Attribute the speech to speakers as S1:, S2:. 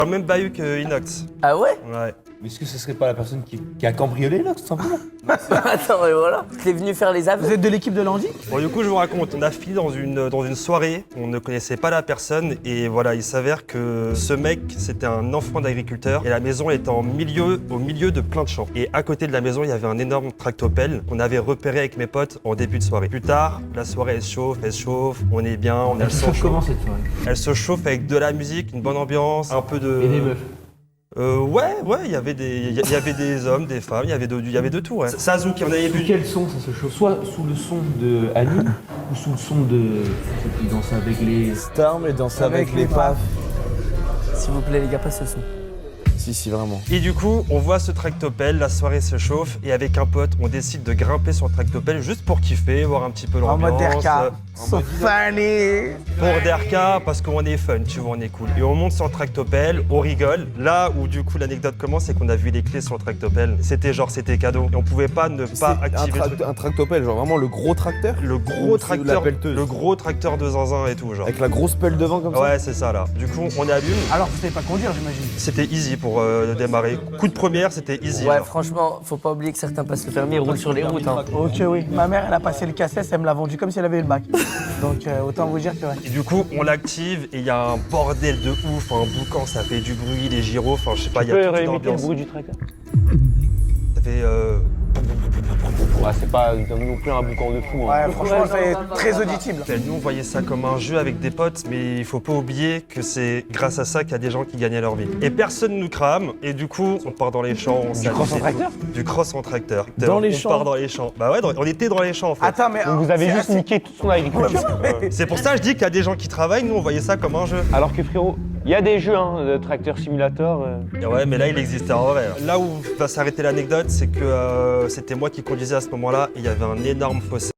S1: Dans le même bahut que Inox.
S2: Ah ouais?
S1: Ouais.
S3: Mais est-ce que ce serait pas la personne qui a cambriolé là, tout simplement?
S2: Attends, mais voilà. T'es venu faire les aveux.
S4: Vous êtes de l'équipe de Landy?
S1: Bon, du coup, je vous raconte, on a fini dans une soirée, on ne connaissait pas la personne, et voilà, il s'avère que ce mec, c'était un enfant d'agriculteur, et la maison était au milieu de plein de champs. Et à côté de la maison, il y avait un énorme tractopelle qu'on avait repéré avec mes potes en début de soirée. Plus tard, la soirée, elle se chauffe, on est bien, on a le son chaud.
S3: Comment cette soirée?
S1: Elle se chauffe avec de la musique, une bonne ambiance, un peu de...
S3: Et des meufs?
S1: Ouais, il y avait des hommes, des femmes, il y avait de tout, ouais. Sazouk, il y en avait
S3: Sous
S1: vu.
S3: quel son ça se chauffe? Soit sous le son de Annie, ou sous le son de... Ceux qui dansent avec les...
S5: Storm et danser avec les paf.
S2: S'il vous plaît, les gars, passez le son.
S5: Si, vraiment.
S1: Et du coup, on voit ce tractopelle, la soirée se chauffe, et avec un pote, on décide de grimper sur le tractopelle juste pour kiffer, voir un petit peu
S4: En
S1: l'ambiance.
S4: mode DRK. So funny.
S1: Pour DRK, parce qu'on est fun, tu vois, on est cool. Et on monte sur le tractopelle, on rigole. Là où du coup l'anecdote commence, c'est qu'on a vu les clés sur le tractopelle. C'était cadeau. Et on pouvait pas ne pas activer le truc.
S5: Un tractopelle, genre vraiment le gros tracteur?
S1: Le gros
S5: Ou
S1: tracteur,
S5: la pelleteuse?
S1: le gros tracteur de zinzin et tout, genre.
S5: Avec la grosse pelle devant comme ça?
S1: Ouais, c'est ça là. Du coup, on allume.
S4: Alors, vous savez pas conduire, j'imagine.
S1: C'était easy pour démarrer. Coup de première, c'était easy.
S2: Ouais,
S1: genre.
S2: franchement, faut pas oublier que certains passent le permis et roulent sur les routes. Hein.
S4: Ok, oui. Ma mère, elle a passé le cassette, elle me l'a vendu comme si elle avait eu le bac. Donc, autant vous dire que ouais.
S1: Et du coup, on l'active et il y a un bordel de ouf, un boucan, ça fait du bruit, les gyros, enfin je sais pas, il y a toute une ambiance.
S3: du tracteur?
S1: Ça fait
S3: Ouais, c'est pas non plus un boucan de fou.
S4: Ouais, franchement, c'est très audible.
S1: Nous, on voyait ça comme un jeu avec des potes, mais il faut pas oublier que c'est grâce à ça qu'il y a des gens qui gagnaient leur vie. Et personne nous crame, et du coup, on part dans les champs, on s'amuse.
S3: cross en
S1: et tout.
S3: tracteur?
S1: Du cross en tracteur.
S5: Dans les
S1: on
S5: champs?
S1: part dans les champs. Bah ouais, on était dans les champs en fait.
S4: Attends, mais.
S3: Donc vous avez
S4: c'est
S3: juste
S4: assez-
S3: niqué toute son agriculture.
S1: C'est pour ça que je dis qu'il y a des gens qui travaillent, nous on voyait ça comme un jeu.
S3: Alors que frérot, il y a des jeux de tracteur simulator.
S1: Et ouais, mais là il existait en vrai. Là où va s'arrêter l'anecdote, c'est que c'était moi qui conduisais à ce moment-là, et il y avait un énorme fossé